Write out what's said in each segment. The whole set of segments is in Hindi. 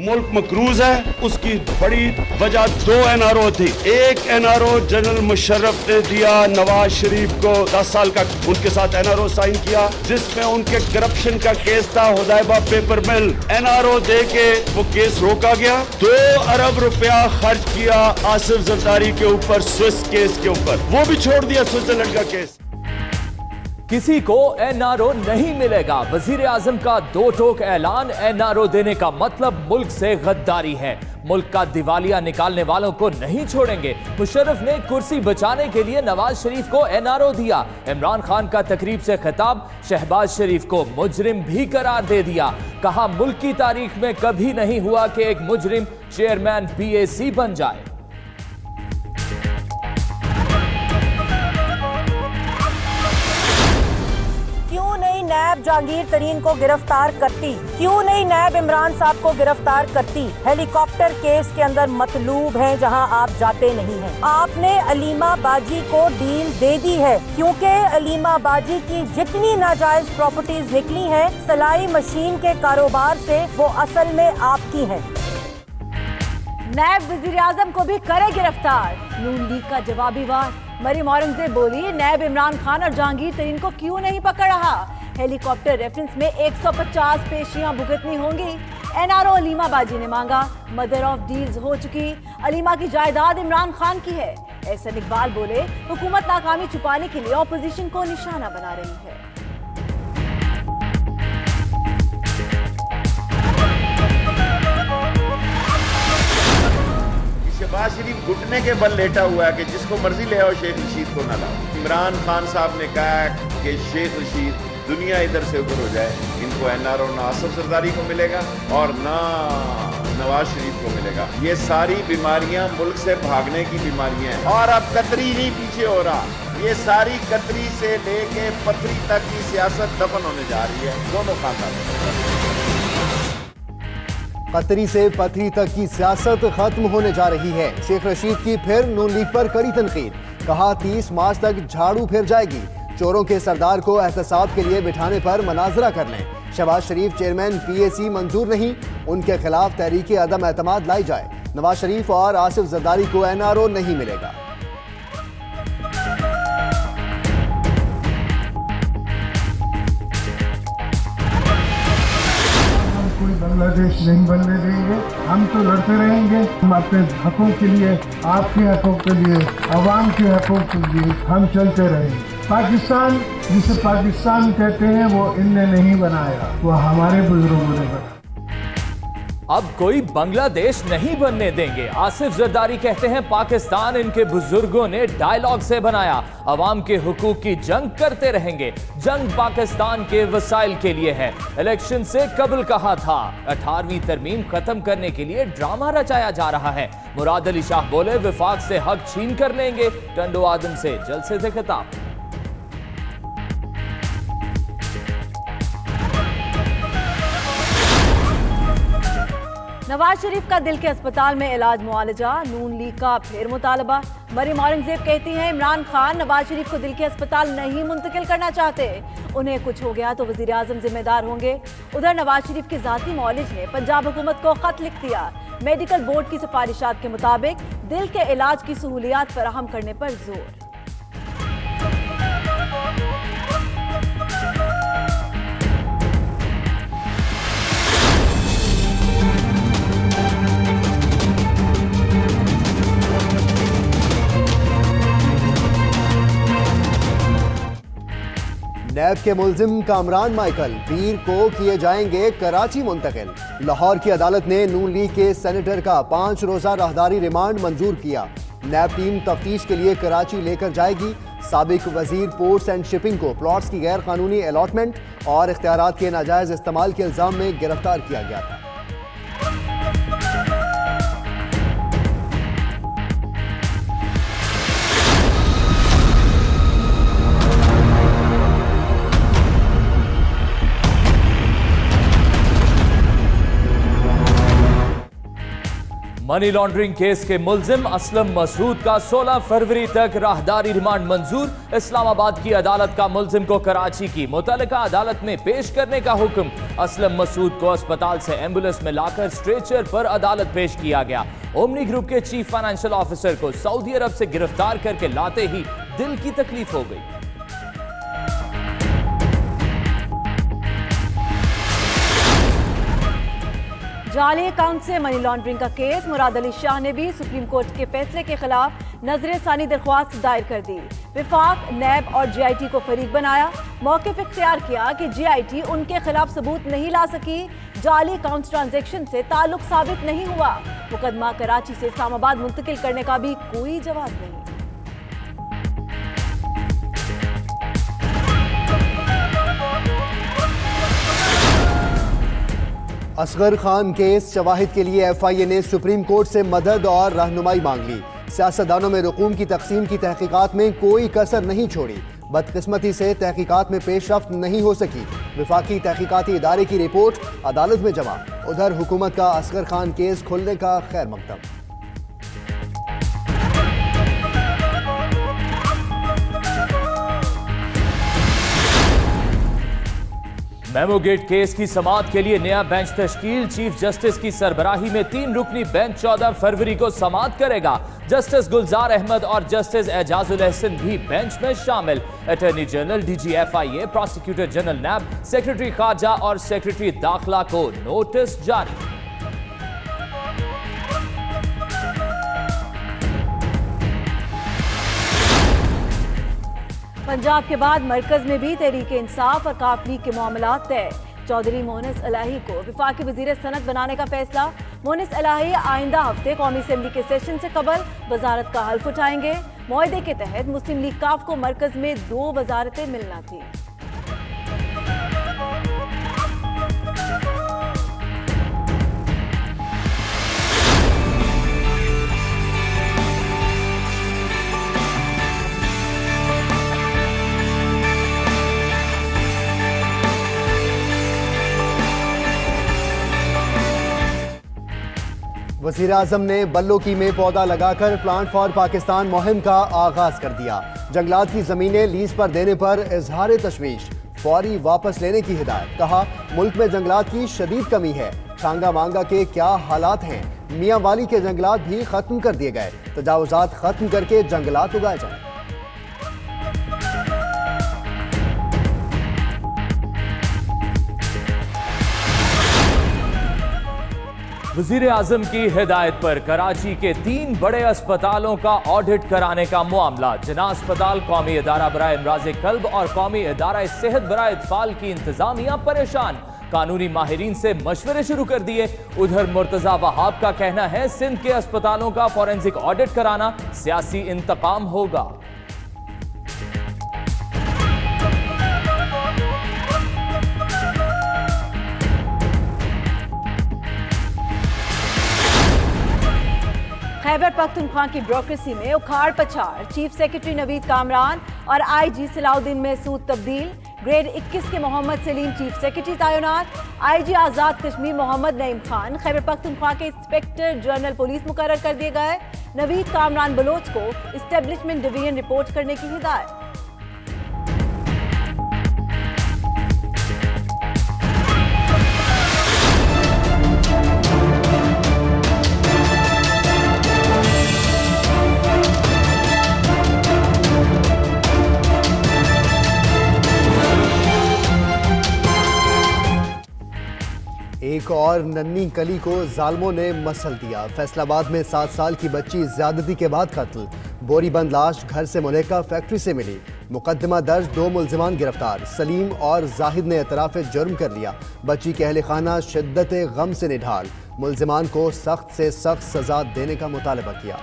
मुल्क मकरूज है। उसकी बड़ी वजह 2 NRO थी। एक NRO जनरल मुशर्रफ ने दिया नवाज शरीफ को 10 साल का उनके साथ NRO साइन किया, जिसमें उनके करप्शन का केस था, हुदैबा पेपर मिल। NRO दे के वो केस रोका गया। 2 अरब रुपया खर्च किया आसिफ जरदारी के ऊपर, स्विस केस के ऊपर, वो भी छोड़ दिया स्विट्जरलैंड का केस। किसी को NRO नहीं मिलेगा। वजीर आजम का 2 टोक ऐलान। NRO देने का मतलब मुल्क से गद्दारी है। मुल्क का दिवालिया निकालने वालों को नहीं छोड़ेंगे। मुशर्रफ ने कुर्सी बचाने के लिए नवाज शरीफ को NRO दिया। इमरान खान का तकरीब से खिताब, शहबाज शरीफ को मुजरिम भी करार दे दिया। कहा मुल्क की तारीख में कभी नहीं हुआ कि एक मुजरिम चेयरमैन PAC बन जाए। नैब जहांगीर तरीन को गिरफ्तार करती, क्यों नहीं नैब इमरान साहब को गिरफ्तार करती। हेलीकॉप्टर केस के अंदर मतलूब हैं जहां आप जाते नहीं हैं। आपने अलीमा बाजी को डील दे दी है, क्योंकि अलीमा बाजी की जितनी नाजायज प्रॉपर्टीज निकली हैं सिलाई मशीन के कारोबार से, वो असल में आपकी हैं। नैब वजीर आजम को भी करे गिरफ्तार। नून लीग का जवाबी वार। मरीम औरंगजेब बोली, नैब इमरान खान और जहांगीर तरीन को क्यों नहीं पकड़ रहा। हेलीकॉप्टर रेफरेंस में 150 पेशियां भुगतनी होंगी। NRO अलीमा बाजी ने मांगा। मदर ऑफ डील्स हो चुकी। अलीमा की जायदाद इमरान खान की है। एहसन इकबाल बोले, हुकूमत नाकामी छुपाने के लिए ऑपोजिशन को निशाना बना रही है। शहबाज शरीफ घुटने के बल लेटा हुआ है कि जिसको मर्जी ले आओ, शेख रशीद को ना लाओ। इमरान खान साहब ने कहा कि शेख रशीद दुनिया इधर से उधर हो जाए, इनको NRO ना आसिफ जरदारी को मिलेगा और ना नवाज शरीफ को मिलेगा। ये सारी बीमारियां मुल्क से भागने की बीमारियां हैं। और अब कतरी नहीं पीछे हो रहा, ये सारी कतरी से लेके पथरी तक की सियासत दफन होने जा रही है, दोनों खानदानों। कतरी से पथरी तक की सियासत खत्म होने जा रही है। शेख रशीद की फिर नून लीग पर कड़ी तनकीद। कहा 30 मार्च तक झाड़ू फिर जाएगी। चोरों के सरदार को एहतसाब के लिए बिठाने पर मनाजरा कर लें। शहबाज शरीफ चेयरमैन PAC मंजूर नहीं, उनके खिलाफ तहरीक अदम एतमाद लाई जाए। नवाज शरीफ और आसिफ जरदारी को NRO नहीं मिलेगा। कोई बांग्लादेश नहीं बनने देंगे। हम तो लड़ते रहेंगे। हम अपने हकों के लिए, आपके हकों के लिए, अवाम के हकों के लिए हम चलते रहेंगे। पाकिस्तान जिसे पाकिस्तान कहते हैं वो इनने नहीं बनाया, वो हमारे बुजुर्गों ने बनाया। अब कोई बांग्लादेश नहीं बनने देंगे। आसिफ जरदारी कहते हैं पाकिस्तान इनके बुजुर्गों ने डायलॉग से बनाया। अवाम के हुकूक की जंग करते रहेंगे। जंग पाकिस्तान के वसाइल के लिए है। इलेक्शन से कबल कहा था 18वीं तरमीम खत्म करने के लिए ड्रामा रचाया जा रहा है। मुराद अली शाह बोले, विफाक से हक छीन कर लेंगे। टंडो आदम से जलसे से खिताब। नवाज शरीफ का दिल के अस्पताल में इलाज मुआलजा। नून लीग का फिर मुतालबा। मरीम औरंगजेब कहती हैं, इमरान खान नवाज शरीफ को दिल के अस्पताल नहीं मुंतकिल करना चाहते। उन्हें कुछ हो गया तो वजीर आजम जिम्मेदार होंगे। उधर नवाज शरीफ के जाती मौलिज ने पंजाब हुकूमत को खत लिख दिया। मेडिकल बोर्ड की सिफारिशात के मुताबिक दिल के इलाज की सहूलियात फराहम करने पर जोर। नैब के मुल्जिम कामरान माइकल पीर को किए जाएंगे कराची मुंतकिल। लाहौर की अदालत ने नून लीग के सेनेटर का 5 रोजा राहदारी रिमांड मंजूर किया। नैब टीम तफ्तीश के लिए कराची लेकर जाएगी। साबिक वजीर पोर्ट्स एंड शिपिंग को प्लॉट्स की गैर कानूनी अलॉटमेंट और इख्तियारात के नाजायज इस्तेमाल के इल्जाम में गिरफ्तार किया गया था। मनी लॉन्ड्रिंग केस के मुल्जिम असलम मसूद का 16 फरवरी तक राहदारी रिमांड मंजूर। इस्लामाबाद की अदालत का मुल्जिम को कराची की मुतल्लिका अदालत में पेश करने का हुक्म। असलम मसूद को अस्पताल से एम्बुलेंस में लाकर स्ट्रेचर पर अदालत पेश किया गया। ओमनी ग्रुप के चीफ फाइनेंशियल ऑफिसर को सऊदी अरब से गिरफ्तार करके लाते ही दिल की तकलीफ हो गई। जाली अकाउंट से मनी लॉन्ड्रिंग का केस। मुराद अली शाह ने भी सुप्रीम कोर्ट के फैसले के खिलाफ नजर-ए-सानी दरख्वास्त दायर कर दी। विफाक, नैब और जीआईटी को फरीक बनाया। मौक़िफ़ इख्तियार किया कि जीआईटी उनके खिलाफ सबूत नहीं ला सकी। जाली अकाउंट ट्रांजैक्शन से ताल्लुक साबित नहीं हुआ। मुकदमा कराची से इस्लामाबाद मुंतकिल करने का भी कोई जवाब नहीं। असगर खान केस शवाहिद के लिए एफआईए ने सुप्रीम कोर्ट से मदद और रहनुमाई मांग ली। सियासतदानों में रकूम की तकसीम की तहकीकात में कोई कसर नहीं छोड़ी। बदकिस्मती से तहकीकात में पेशरफ्त नहीं हो सकी। विफाकी तहकीकाती इदारे की रिपोर्ट अदालत में जमा। उधर हुकूमत का असगर खान केस खुलने का खैर मकदम। मेमो गेट केस की समाअत के लिए नया बेंच तश्कील। चीफ जस्टिस की सरबराही में 3 रुकनी बेंच 14 फरवरी को समाअत करेगा। जस्टिस गुलजार अहमद और जस्टिस एजाजुल एहसन भी बेंच में शामिल। Attorney general, DG FIA, prosecutor general NAB, secretary खारजा और सेक्रेटरी दाखिला को नोटिस जारी। पंजाब के बाद मरकज में भी तहरीक इंसाफ और काफ लीग के मामलात तय। चौधरी मोहनिस इलाही को वफाकी वजीर सनत बनाने का फैसला। मोहनिस इलाही आइंदा हफ्ते कौमी असम्बली के सेशन से कबल वजारत का हल्फ उठाएंगे। मुआहदे के तहत मुस्लिम लीग काफ को मरकज में 2 वजारतें मिलना थी। वज़ीर आज़म ने बल्लोकी में पौधा लगाकर प्लांट फॉर पाकिस्तान मुहिम का आगाज कर दिया। जंगलात की जमीनें लीज पर देने पर इजहार तशवीश। फौरी वापस लेने की हिदायत। कहा, मुल्क में जंगलात की शदीद कमी है। छांगा मांगा के क्या हालात हैं। मियाँ वाली के जंगलात भी खत्म कर दिए गए। तजावुजात खत्म करके जंगलात उगाए जाए। वजीर आजम की हिदायत पर कराची के 3 बड़े अस्पतालों का ऑडिट कराने का मामला। जना अस्पताल, कौमी इदारा बराए अमराज़े कल्ब और कौमी इदारा सेहत बराए इत्फाल की इंतजामिया परेशान। कानूनी माहिरीन से मशवरे शुरू कर दिए। उधर मुर्तजा वहाब का कहना है, सिंध के अस्पतालों का फॉरेंसिक ऑडिट कराना सियासी इंतकाम होगा। खैबर पख्तूनख्वा की ब्यूरोक्रेसी में उखाड़ पछाड़। चीफ सेक्रेटरी नवीद कामरान और आईजी सलाउद्दीन महसूद तब्दील। ग्रेड 21 के मोहम्मद सलीम चीफ सेक्रेटरी तैनात। आईजी आजाद कश्मीर मोहम्मद नईम खान खैबर पख्तूनख्वा के इंस्पेक्टर जनरल पुलिस मुकर्रर कर दिए गए। नवीद कामरान बलोच को एस्टेब्लिशमेंट डिवीजन रिपोर्ट करने की हिदायत। एक और नन्ही कली को जालमों ने मसल दिया। फैसलाबाद में 7 साल की बच्ची ज्यादती के बाद कत्ल। बोरीबंद लाश घर से मुलेका फैक्ट्री से मिली। मुकदमा दर्ज, 2 मुल्जिमान गिरफ्तार। सलीम और जाहिद ने एतराफ़ जुर्म कर लिया। बच्ची के अहले खाना शिद्दत गम से निढाल। मुल्जिमान को सख्त से सख्त सजा देने का मुतालबा किया।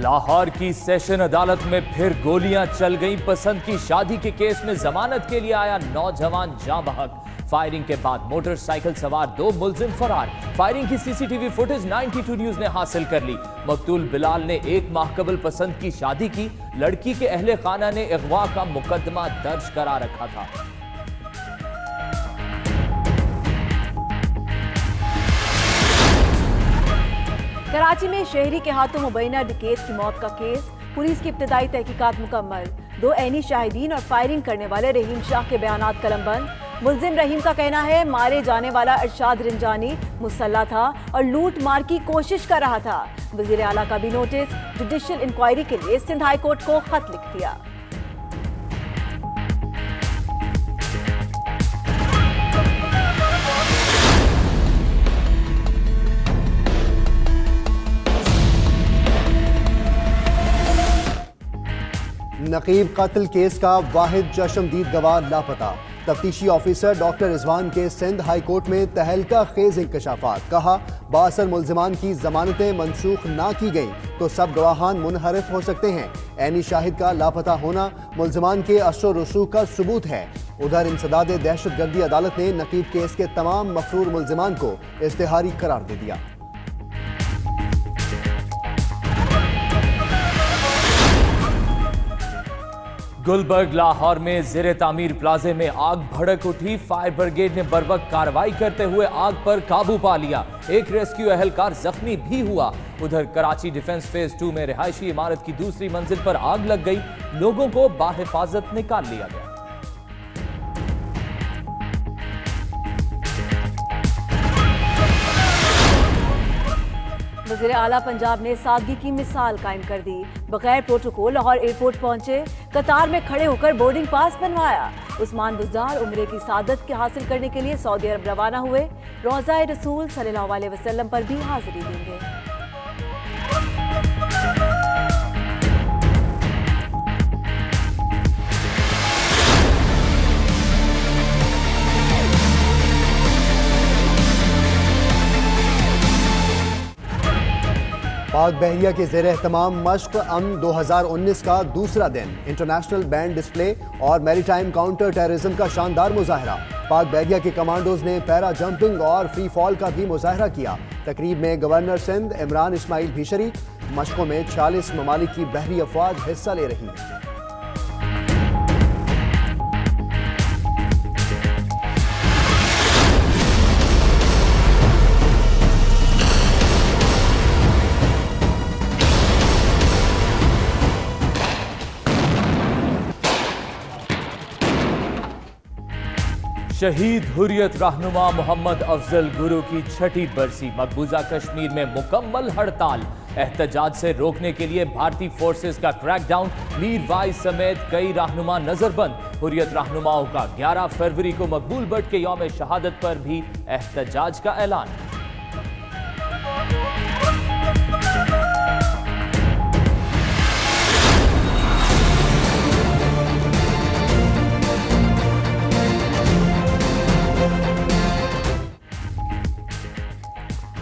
लाहौर की सेशन अदालत में फिर गोलियां चल गईं। पसंद की शादी के केस में जमानत के लिए आया नौजवान जाँ बहक। फायरिंग के बाद मोटरसाइकिल सवार 2 मुलजिम फरार। फायरिंग की सीसीटीवी फुटेज 92 न्यूज ने हासिल कर ली। मकतूल बिलाल ने 1 माह कबल पसंद की शादी की। लड़की के अहले खाना ने अगवा का मुकदमा दर्ज करा रखा था। कराची में शहरी के हाथों मुबैना डकैत की मौत का केस, पुलिस की इब्तदाई तहकीकात मुकम्मल। 2 ऐनी शाहिदीन और फायरिंग करने वाले रहीम शाह के बयानात कलमबंद। मुलजिम रहीम का कहना है मारे जाने वाला अरशाद रिंजानी मुसल्ला था और लूट मार की कोशिश कर रहा था। वजीर आला का भी नोटिस, जुडिशियल इंक्वायरी के लिए सिंध हाई कोर्ट को खत लिख दिया। नकीब कत्ल केस का वाहिद चशमदीद गवाह लापता। तफ्तीशी ऑफिसर डॉक्टर रिजवान के सिंध हाई कोर्ट में तहलका खेज इंकशाफात। कहा 62 मुलजिमान की जमानतें मनसूख ना की गई तो सब गवाहान मुनहरिफ हो सकते हैं। ऐनी शाहिद का लापता होना मुलजिमान के असर रसूख का सबूत है। उधर इंसदाद दहशतगर्दी अदालत ने नकीब केस के तमाम मफरूर मुलजिमान को इश्तिहारी करार दे दिया। गुलबर्ग लाहौर में ज़ेरे तामीर प्लाजे में आग भड़क उठी। फायर ब्रिगेड ने बरवक्त कार्रवाई करते हुए आग पर काबू पा लिया। एक रेस्क्यू एहलकार जख्मी भी हुआ। उधर कराची डिफेंस फेज 2 में रिहायशी इमारत की दूसरी मंजिल पर आग लग गई। लोगों को बाहिफाजत निकाल लिया गया। वज़ीर आला पंजाब ने सादगी की मिसाल कायम कर दी। बगैर प्रोटोकॉल लाहौर एयरपोर्ट पहुंचे, कतार में खड़े होकर बोर्डिंग पास बनवाया। उस्मान बुज़दार उम्रे की सादत के हासिल करने के लिए सऊदी अरब रवाना हुए। रोज़ा रसूल सल्लल्लाहु अलैहि वसल्लम पर भी हाजिरी देंगे। पाक बहरिया के ज़ेरे एहतमाम मश्क अमन 2019 का दूसरा दिन। इंटरनेशनल बैंड डिस्प्ले और मैरीटाइम काउंटर टेररिज्म का शानदार मुजाहरा। पाक बहरिया के कमांडोज ने पैरा जंपिंग और फ्री फॉल का भी मुजाहरा किया। तकरीब में गवर्नर सिंध इमरान इस्माइल भी शरीक। मश्कों में 40 ममालिक की बहरी अफवाज हिस्सा ले रही हैं। शहीद हुर्रियत रहनुमा मोहम्मद अफजल गुरु की 6ठी बरसी। मकबूजा कश्मीर में मुकम्मल हड़ताल। एहतजाज से रोकने के लिए भारतीय फोर्सेस का क्रैकडाउन। मीर वाइस समेत कई रहनुमा नजरबंद। हुर्रियत रहनुमाओं का 11 फरवरी को मकबूल भट्ट के यौम शहादत पर भी एहतजाज का ऐलान।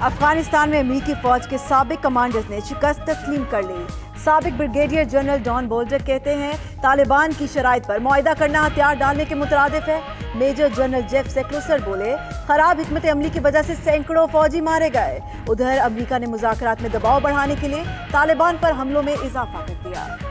अफगानिस्तान में अमेरिकी फौज के साबिक कमांडर्स ने शिकस्त तस्लीम कर ली। साबिक ब्रिगेडियर जनरल डॉन बोल्डर कहते हैं तालिबान की शराइत पर मुआहिदा करना हथियार डालने के मुतरादिफ है। मेजर जनरल जेफ सेक्लोसर बोले खराब हिकमत अमली की वजह से सैकड़ों फौजी मारे गए। उधर अमेरिका ने मुज़ाकरात में दबाव बढ़ाने के लिए तालिबान पर हमलों में इजाफा कर दिया।